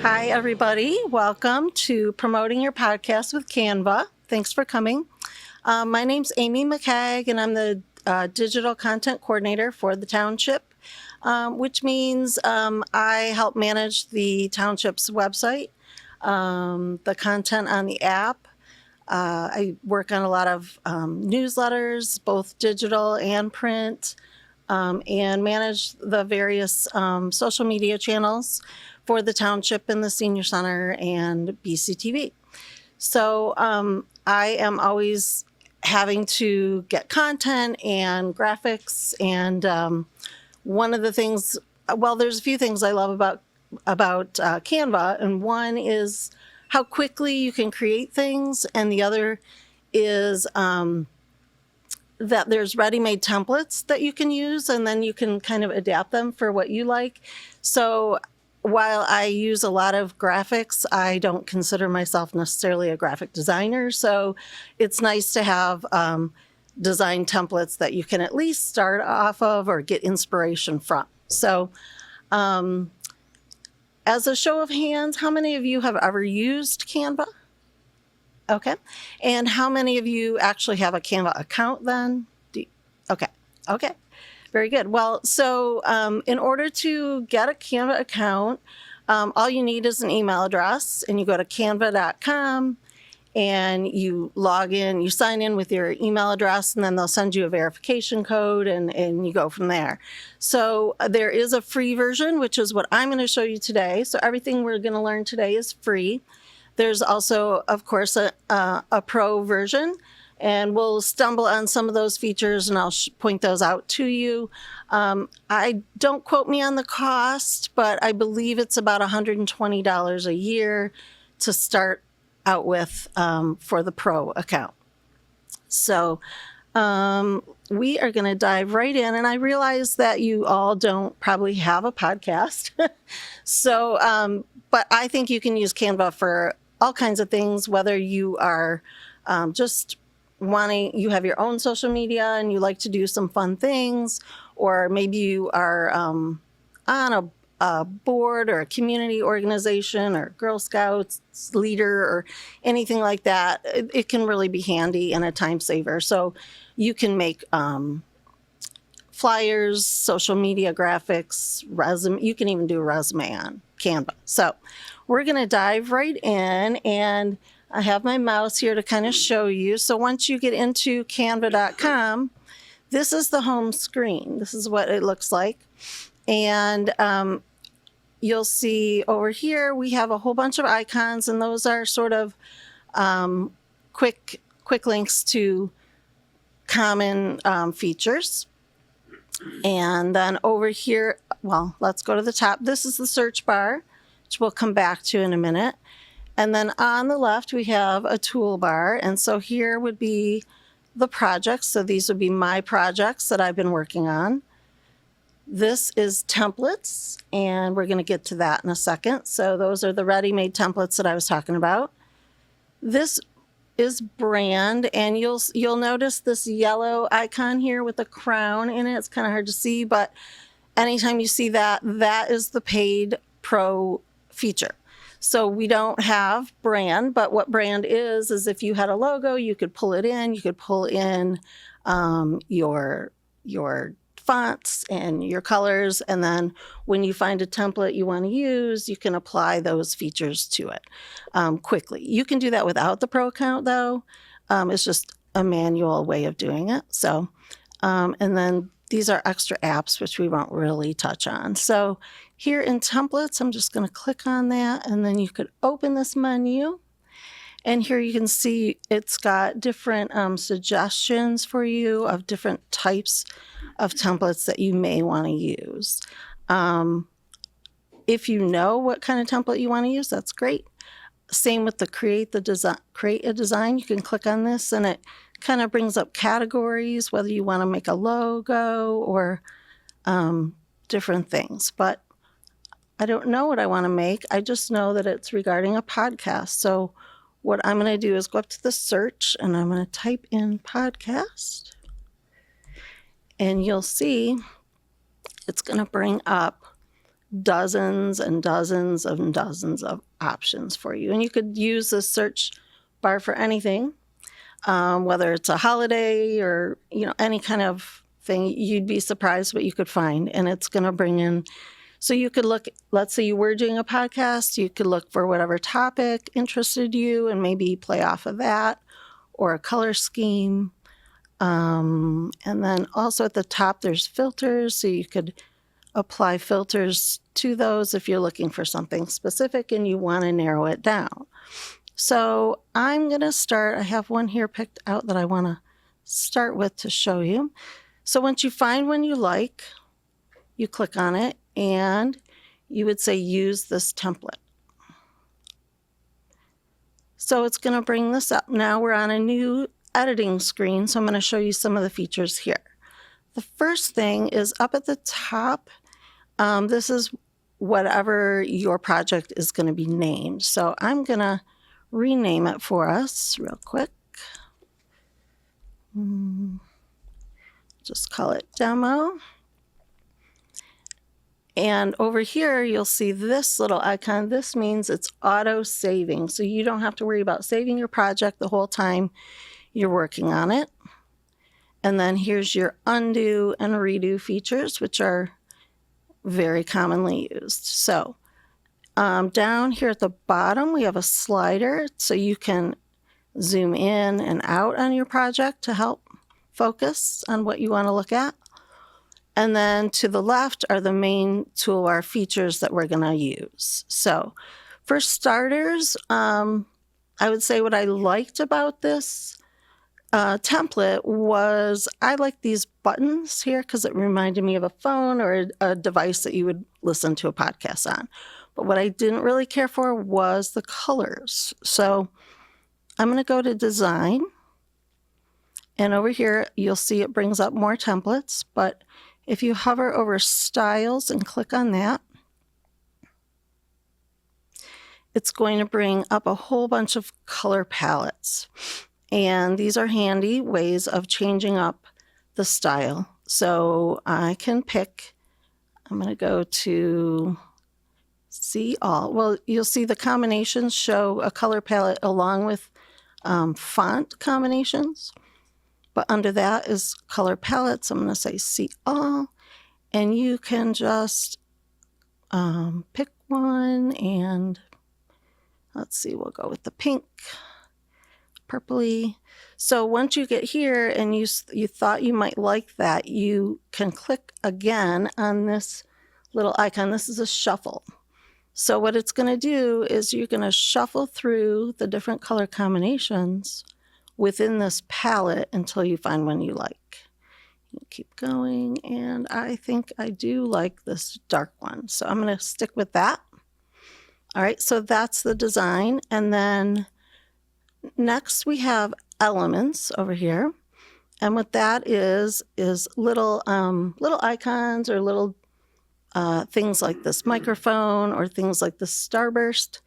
Hi, everybody. Welcome to Promoting Your Podcast with Canva. Thanks for coming. My name's Amy McKaig, and I'm the Digital Content Coordinator for the Township, which means I help manage the Township's website, the content on the app. I work on a lot of newsletters, both digital and print, and manage the various social media channels for the Township and the Senior Center and BCTV. So I am always having to get content and graphics, and one of the things, well, there's a few things I love about Canva, and one is how quickly you can create things, and the other is that there's ready-made templates that you can use, and then you can kind of adapt them for what you like. So while I use a lot of graphics, I don't consider myself necessarily a graphic designer. So it's nice to have design templates that you can at least start off of or get inspiration from. So as a show of hands, how many of you have ever used Canva? Okay. And how many of you actually have a Canva account then? Okay. Very good. Well, so in order to get a Canva account, all you need is an email address, and you go to canva.com and you log in, you sign in with your email address, and then they'll send you a verification code, and you go from there. So there is a free version, which is what I'm going to show you today. So everything we're going to learn today is free. There's also, of course, a pro version, and we'll stumble on some of those features, and I'll point those out to you. Don't quote me on the cost, but I believe it's about $120 a year to start out with for the pro account. So we are going to dive right in, and I realize that you all don't probably have a podcast. So, but I think you can use Canva for all kinds of things, whether you are just you have your own social media and you like to do some fun things, or maybe you are on a board or a community organization or Girl Scouts leader or anything like that. It can really be handy and a time saver. So you can make flyers, social media graphics, resume. You can even do a resume on Canva. So we're going to dive right in, and I have my mouse here to kind of show you. So once you get into canva.com, this is the home screen. This is what it looks like. And you'll see over here, we have a whole bunch of icons, and those are sort of quick links to common features. And then over here, well, let's go to the top. This is the search bar, which we'll come back to in a minute. And then on the left, we have a toolbar. And so here would be the projects. So these would be my projects that I've been working on. This is templates, and we're going to get to that in a second. So those are the ready-made templates that I was talking about. This is brand, and you'll notice this yellow icon here with a crown in it. It's kind of hard to see, but anytime you see that, that is the paid pro feature. So we don't have brand, but what brand is if you had a logo, you could pull it in. You could pull in your fonts and your colors, and then when you find a template you want to use, you can apply those features to it quickly. You can do that without the pro account, though. It's just a manual way of doing it. So, and then these are extra apps, which we won't really touch on. So here in templates, I'm just going to click on that, and then you could open this menu. And here you can see it's got different suggestions for you of different types of templates that you may want to use. If you know what kind of template you want to use, that's great. Same with the create a design. You can click on this, and it kind of brings up categories, whether you want to make a logo or different things. But I don't know what I want to make. I just know that it's regarding a podcast. So what I'm going to do is go up to the search, and I'm going to type in podcast. And you'll see it's going to bring up dozens and dozens and dozens of options for you. And you could use the search bar for anything, whether it's a holiday or, any kind of thing. You'd be surprised what you could find. And it's going to bring in, so you could look, let's say you were doing a podcast, you could look for whatever topic interested you and maybe play off of that, or a color scheme. And then also at the top, there's filters. So you could apply filters to those if you're looking for something specific and you want to narrow it down. So I'm going to start. I have one here picked out that I want to start with to show you. So once you find one you like, you click on it and you would say use this template. So it's going to bring this up. Now we're on a new editing screen, so I'm going to show you some of the features here. The first thing is up at the top. This is whatever your project is going to be named. So I'm going to rename it for us real quick. Just call it demo. And over here, you'll see this little icon. This means it's auto saving. So you don't have to worry about saving your project the whole time you're working on it. And then here's your undo and redo features, which are very commonly used. So down here at the bottom, we have a slider so you can zoom in and out on your project to help focus on what you want to look at. And then to the left are the main toolbar features that we're going to use. So for starters, I would say what I liked about this template was I like these buttons here because it reminded me of a phone or a device that you would listen to a podcast on. But what I didn't really care for was the colors. So I'm going to go to design. And over here, you'll see it brings up more templates. But if you hover over styles and click on that, it's going to bring up a whole bunch of color palettes. And these are handy ways of changing up the style. So I can pick, I'm going to go to see all. Well, you'll see the combinations show a color palette along with font combinations. But under that is color palettes. I'm going to say see all. And you can just pick one. And let's see, we'll go with the pink, purpley. So once you get here and you thought you might like that, you can click again on this little icon. This is a shuffle. So what it's going to do is you're going to shuffle through the different color combinations within this palette until you find one you like. You keep going, and I think I do like this dark one. So I'm going to stick with that. All right, so that's the design. And then next we have elements over here. And what that is little icons or little things like this microphone or things like the starburst.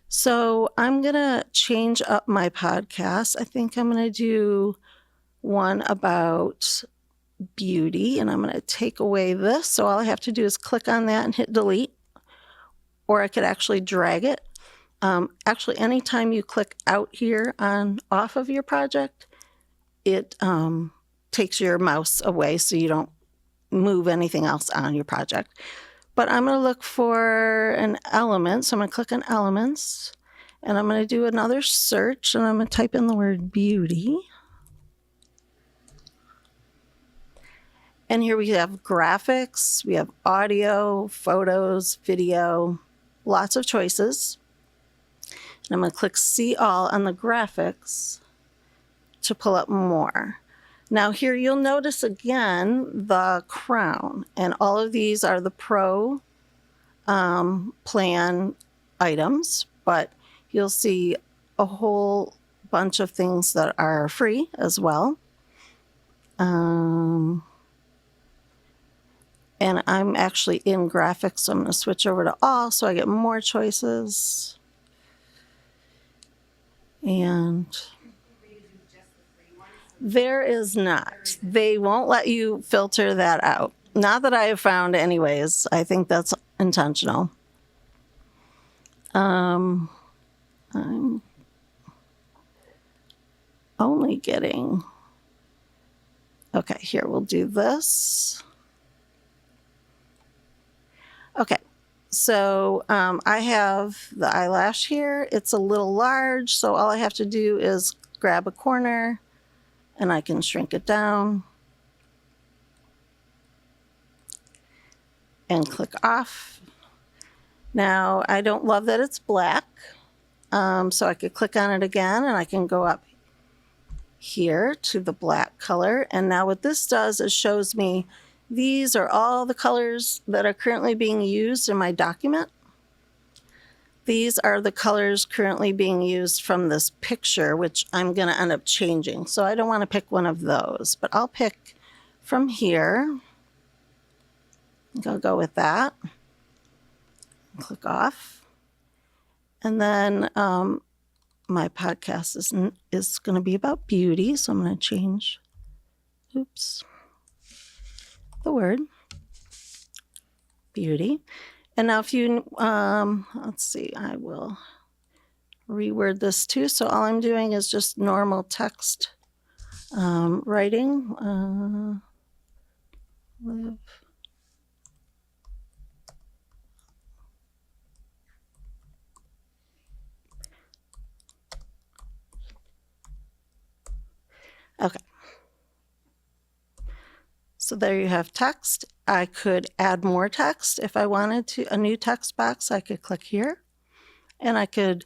So I'm going to change up my podcast. I think I'm going to do one about beauty, and I'm going to take away this. So all I have to do is click on that and hit delete, or I could actually drag it. Actually, anytime you click out here on off of your project, it takes your mouse away so you don't move anything else on your project. But I'm going to look for an element. So I'm going to click on elements, and I'm going to do another search, and I'm going to type in the word beauty. And here we have graphics, we have audio, photos, video, lots of choices. And I'm going to click see all on the graphics to pull up more. Now here you'll notice again the crown, and all of these are the pro plan items, but you'll see a whole bunch of things that are free as well. And I'm actually in graphics, so I'm going to switch over to all so I get more choices. And there is not. They won't let you filter that out. Not that I have found anyways. I think that's intentional. I'm only getting, okay, here, we'll do this. Okay, so I have the eyelash here. It's a little large, so all I have to do is grab a corner and I can shrink it down and click off. Now, I don't love that it's black, so I could click on it again and I can go up here to the black color. And now what this does is shows me these are all the colors that are currently being used in my document. These are the colors currently being used from this picture, which I'm going to end up changing. So I don't want to pick one of those, but I'll pick from here. I'll go with that. Click off. And then my podcast is going to be about beauty. So I'm going to change, the word beauty. And now if you, let's see, I will reword this too. So all I'm doing is just normal text writing. Live. Okay. So there you have text. I could add more text if I wanted to, a new text box. I could click here and I could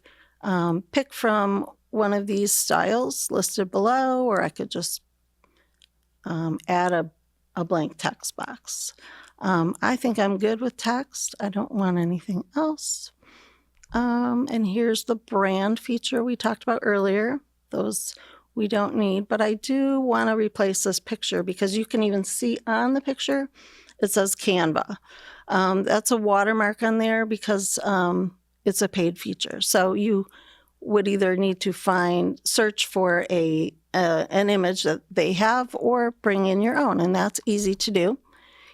pick from one of these styles listed below, or I could just add a blank text box. I think I'm good with text. I don't want anything else. And here's the brand feature we talked about earlier. Those we don't need, but I do want to replace this picture because you can even see on the picture, it says Canva. That's a watermark on there because it's a paid feature. So you would either need to search for an image that they have or bring in your own, and that's easy to do.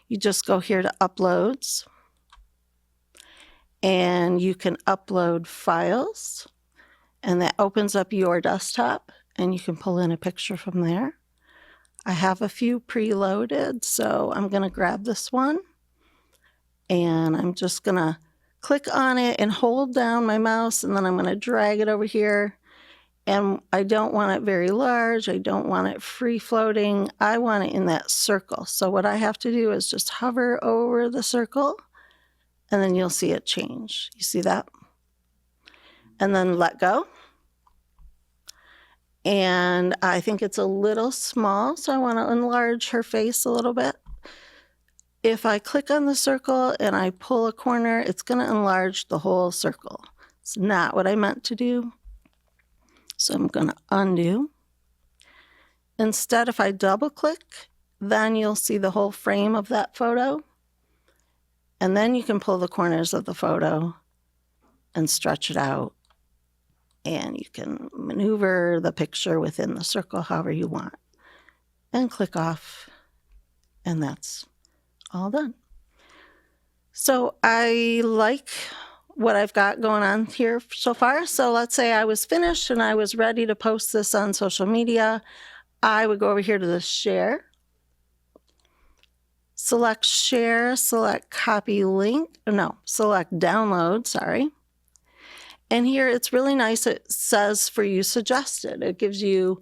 You just go here to uploads and you can upload files, and that opens up your desktop and you can pull in a picture from there. I have a few preloaded, so I'm going to grab this one and I'm just going to click on it and hold down my mouse, and then I'm going to drag it over here. And I don't want it very large. I don't want it free floating. I want it in that circle. So what I have to do is just hover over the circle and then you'll see it change. You see that? And then let go. And I think it's a little small, so I want to enlarge her face a little bit. If I click on the circle and I pull a corner, it's going to enlarge the whole circle. It's not what I meant to do. So I'm going to undo. Instead, if I double click, then you'll see the whole frame of that photo. And then you can pull the corners of the photo and stretch it out. And you can maneuver the picture within the circle however you want. And click off. And that's all done. So I like what I've got going on here so far. So let's say I was finished and I was ready to post this on social media. I would go over here to the share. Select share, select copy link. No, select download, sorry. And here it's really nice. It says for you suggested. It gives you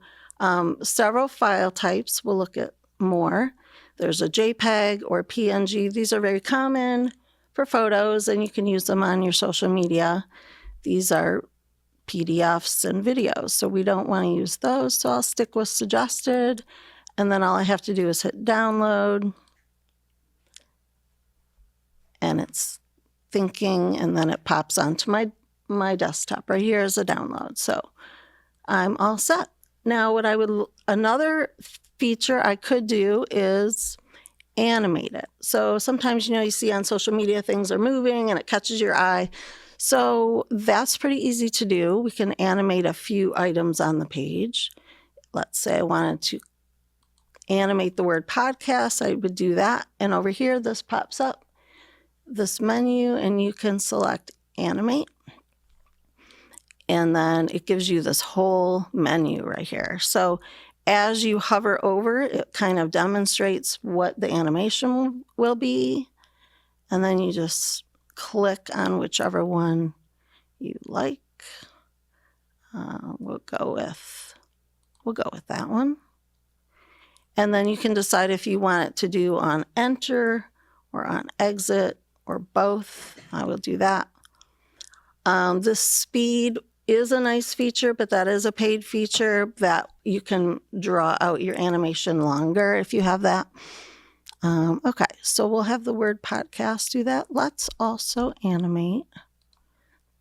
several file types. We'll look at more. There's a JPEG or PNG. These are very common for photos, and you can use them on your social media. These are PDFs and videos, so we don't want to use those. So I'll stick with suggested, and then all I have to do is hit download, and it's thinking, and then it pops onto my desktop. Right here is a download, so I'm all set. Now, another feature I could do is animate it. So sometimes, you see on social media things are moving and it catches your eye. So that's pretty easy to do. We can animate a few items on the page. Let's say I wanted to animate the word podcast. I would do that. And over here, this pops up. this menu and you can select animate. And then it gives you this whole menu right here. So as you hover over, it kind of demonstrates what the animation will be. And then you just click on whichever one you like. We'll go with that one. And then you can decide if you want it to do on enter or on exit or both. I will do that. This speed is a nice feature, but that is a paid feature that you can draw out your animation longer if you have that. Okay, so we'll have the word podcast do that. Let's also animate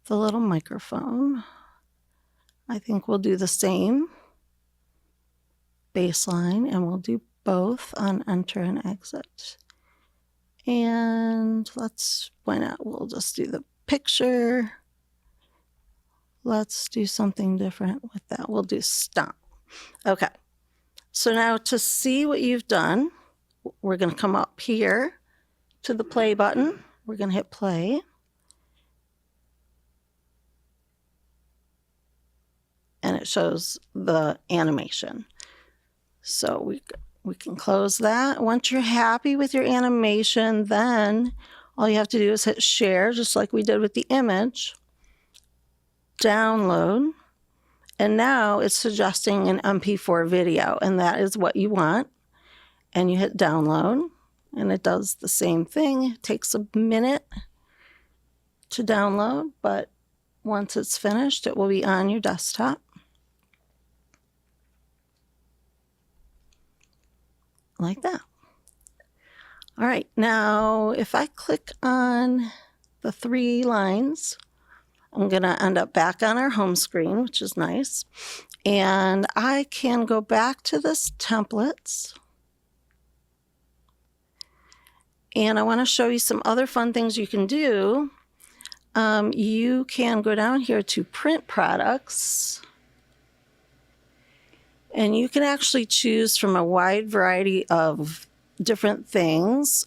the little microphone. I think we'll do the same baseline, and we'll do both on enter and exit. And why not? We'll just do the picture. Let's do something different with that. We'll do stomp. Okay. So now to see what you've done, we're going to come up here to the play button. We're going to hit play. And it shows the animation. So we can close that. Once you're happy with your animation, then all you have to do is hit share, just like we did with the image. Download. And now it's suggesting an MP4 video, and that is what you want. And you hit download, and it does the same thing. It takes a minute to download, but once it's finished, it will be on your desktop. Like that. All right, now if I click on the 3 lines, I'm going to end up back on our home screen, which is nice. And I can go back to this templates. And I want to show you some other fun things you can do. You can go down here to print products. And you can actually choose from a wide variety of different things,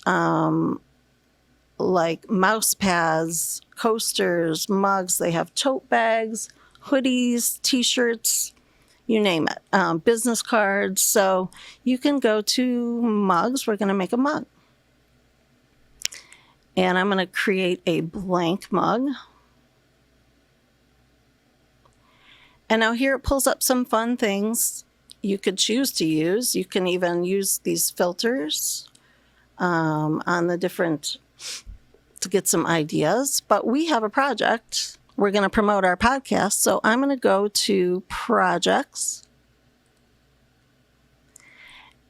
like mouse pads, coasters, mugs. They have tote bags, hoodies, t-shirts, you name it, business cards. So you can go to mugs. We're going to make a mug. And I'm going to create a blank mug. And now here it pulls up some fun things you could choose to use. You can even use these filters on the different to get some ideas. But we have a project. We're going to promote our podcast. So I'm going to go to projects.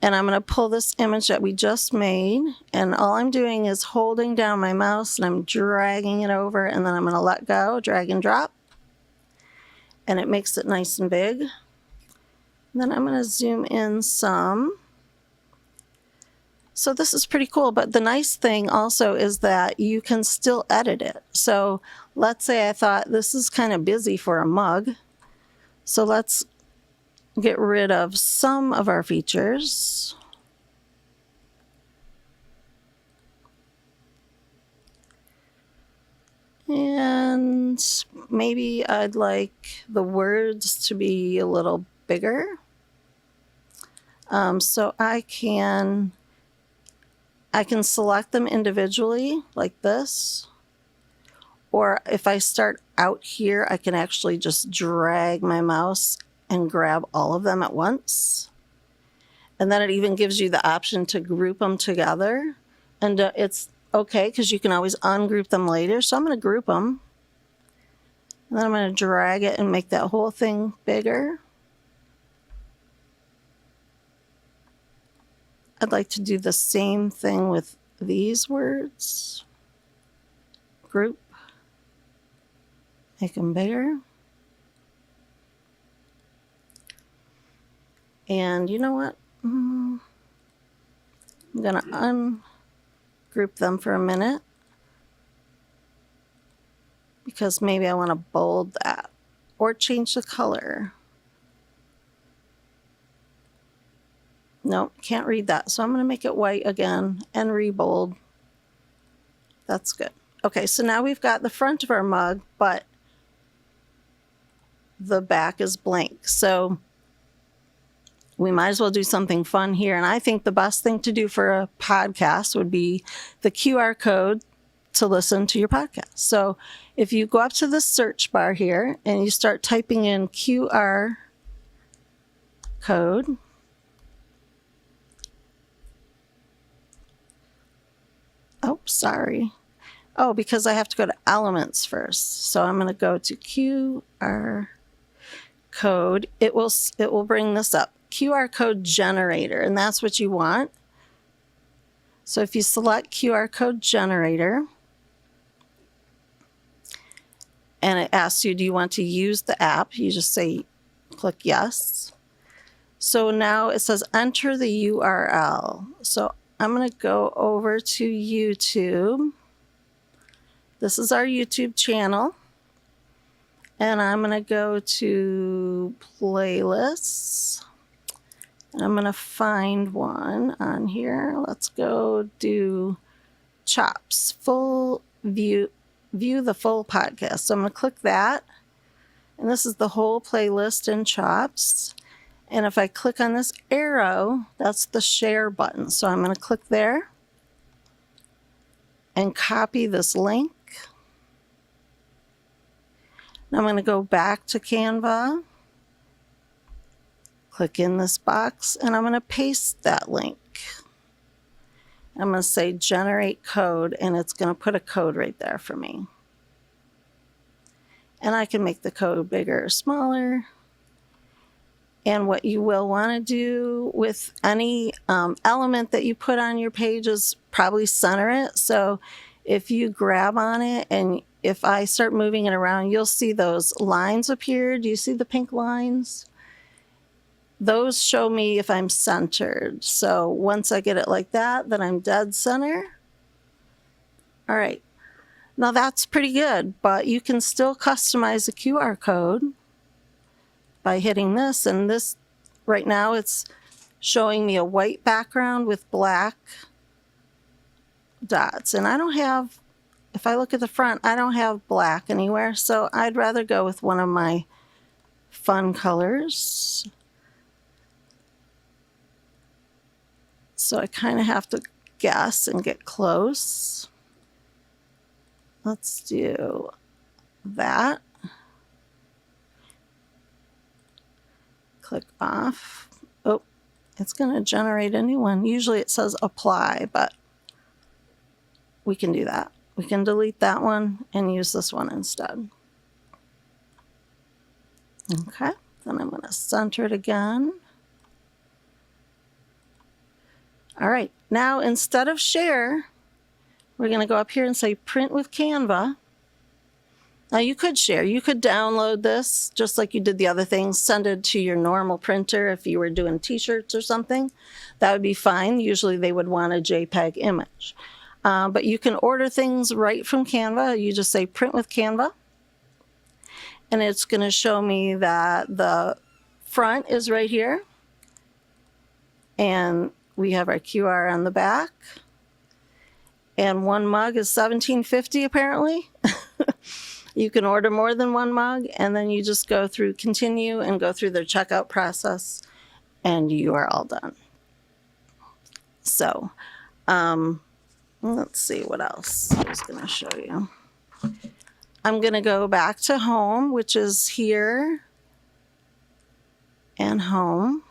And I'm going to pull this image that we just made. And all I'm doing is holding down my mouse and I'm dragging it over. And then I'm going to let go, drag and drop. And it makes it nice and big. And then I'm going to zoom in some. So this is pretty cool. But the nice thing also is that you can still edit it. So let's say I thought this is kind of busy for a mug. So let's get rid of some of our features. And maybe I'd like the words to be a little bigger. So I can select them individually like this. Or if I start out here, I can actually just drag my mouse and grab all of them at once. And then it even gives you the option to group them together. And it's okay because you can always ungroup them later. So I'm going to group them. And then I'm going to drag it and make that whole thing bigger. I'd like to do the same thing with these words. Group. Make them bigger. And you know what? I'm going to ungroup them for a minute because maybe I want to bold that or change the color. Nope, can't read that. So I'm going to make it white again and rebold. That's good. Okay, so now we've got the front of our mug, but the back is blank. So we might as well do something fun here. And I think the best thing to do for a podcast would be the QR code to listen to your podcast. So if you go up to the search bar here and you start typing in QR code, oh, sorry. Oh, because I have to go to elements first. So I'm going to go to QR code. It will bring this up. QR code generator, and that's what you want. So if you select QR code generator, and it asks you, do you want to use the app? You just say, click yes. So now it says enter the URL. So I'm going to go over to YouTube. This is our YouTube channel. And I'm going to go to playlists. And I'm going to find one on here. Let's go do Chops, full view the full podcast. So I'm going to click that. And this is the whole playlist in Chops. And if I click on this arrow, that's the share button. So I'm going to click there and copy this link. Now I'm going to go back to Canva, click in this box, and I'm going to paste that link. I'm going to say generate code, and it's going to put a code right there for me. And I can make the code bigger or smaller. And what you will want to do with any element that you put on your page is probably center it. So if you grab on it and if I start moving it around, you'll see those lines appear. Do you see the pink lines? Those show me if I'm centered. So once I get it like that, then I'm dead center. All right. Now that's pretty good, but you can still customize the QR code by hitting this. And this, right now, it's showing me a white background with black dots. And I don't have, if I look at the front, I don't have black anywhere. So I'd rather go with one of my fun colors. So I kind of have to guess and get close. Let's do that. Click off. Oh, it's going to generate a new one. Usually it says apply, but we can do that. We can delete that one and use this one instead. Okay, then I'm going to center it again. All right, now instead of share, we're going to go up here and say print with Canva. Now you could share, you could download this just like you did the other things, send it to your normal printer if you were doing t-shirts or something. That would be fine. Usually they would want a JPEG image. But you can order things right from Canva. You just say print with Canva. And it's going to show me that the front is right here. And we have our QR on the back. And one mug is $17.50 apparently. You can order more than one mug, and then you just go through continue and go through their checkout process, and you are all done. So, let's see what else I was going to show you. I'm going to go back to home, which is here and home.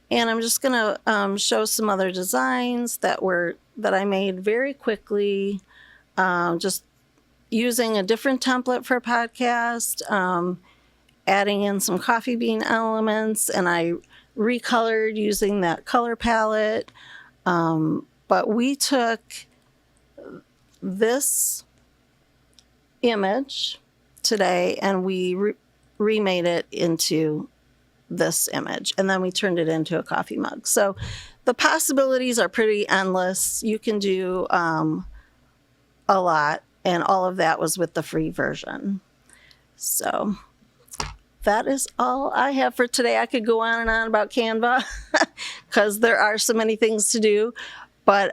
And I'm just going to show some other designs that I made very quickly, just using a different template for a podcast, adding in some coffee bean elements, and I recolored using that color palette. But we took this image today and we remade it into this image, and then we turned it into a coffee mug. So the possibilities are pretty endless. You can do a lot, and all of that was with the free version. So that is all I have for today. I could go on and on about Canva because there are so many things to do, but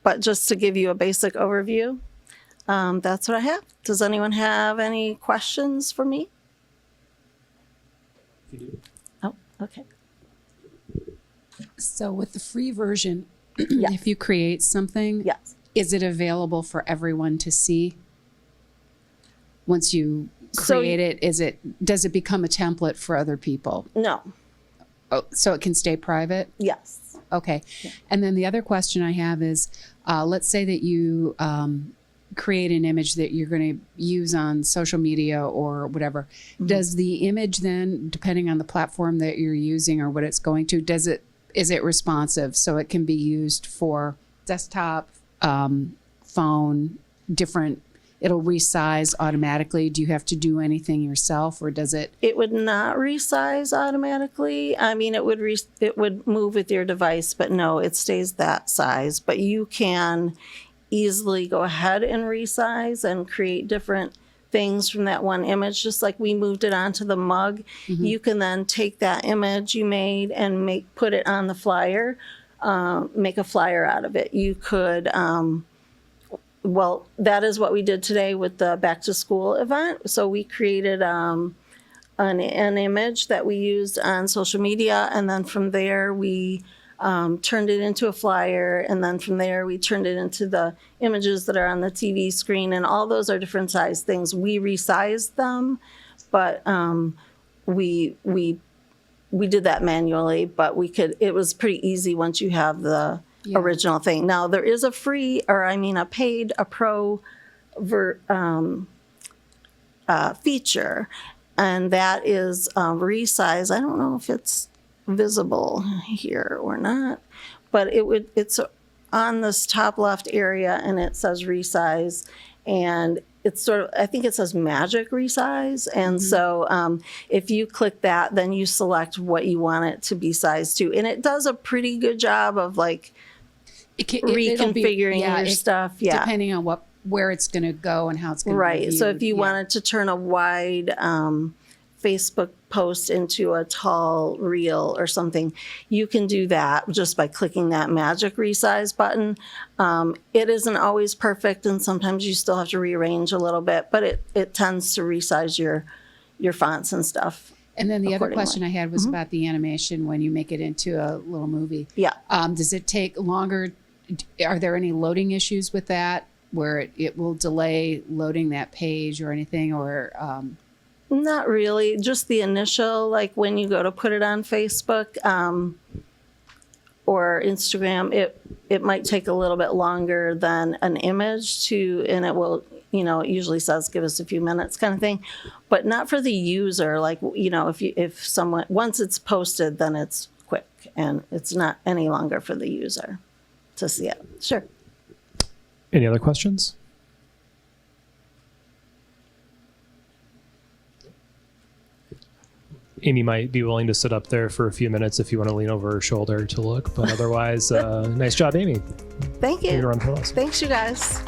but just to give you a basic overview, that's what I have. Does anyone have any questions for me? Oh, okay. So with the free version, Yes. if you create something, Yes. is it available for everyone to see? Once you So- create it, does it become a template for other people? No. Oh, so it can stay private? Yes. Okay. And then the other question I have is, let's say that you create an image that you're going to use on social media or whatever. Mm-hmm. Does the image then, depending on the platform that you're using or what it's going to, is it responsive so it can be used for desktop, phone, different? It'll resize automatically. Do you have to do anything yourself, or does it? It would not resize automatically. I mean, it would move with your device, but no, it stays that size. But you can easily go ahead and resize and create different things from that one image. Just like we moved it onto the mug, you can then take that image you made and put it on the flyer, make a flyer out of it. You could. Well, that is what we did today with the back to school event. So we created an image that we used on social media, and then from there we turned it into a flyer, and then from there we turned it into the images that are on the TV screen, and all those are different size things. We resized them, but we did that manually, but it was pretty easy once you have the original thing. Now there is a pro feature, and that is resize. I don't know if it's visible here or not, but it's on this top left area, and it says resize, and it's sort of, I think it says magic resize. And so if you click that, then you select what you want it to be sized to. And it does a pretty good job of like reconfiguring your stuff. Yeah. Depending on where it's going to go and how it's going to be Right. viewed. So if you wanted to turn a wide Facebook post into a tall reel or something, you can do that just by clicking that magic resize button. It isn't always perfect, and sometimes you still have to rearrange a little bit, but it tends to resize your fonts and stuff. And then the other question I had was about the animation when you make it into a little movie. Yeah. Does it take longer? Are there any loading issues with that where it will delay loading that page or anything, or? Not really. Just the initial, like when you go to put it on Facebook or Instagram, it might take a little bit longer than an image and it will, it usually says give us a few minutes kind of thing, but not for the user. Like, if someone, once it's posted, then it's quick and it's not any longer for the user to see it. Sure. Any other questions? Amy might be willing to sit up there for a few minutes if you want to lean over her shoulder to look, but otherwise, nice job, Amy. Thank you. Way to run through us. Thanks, you guys.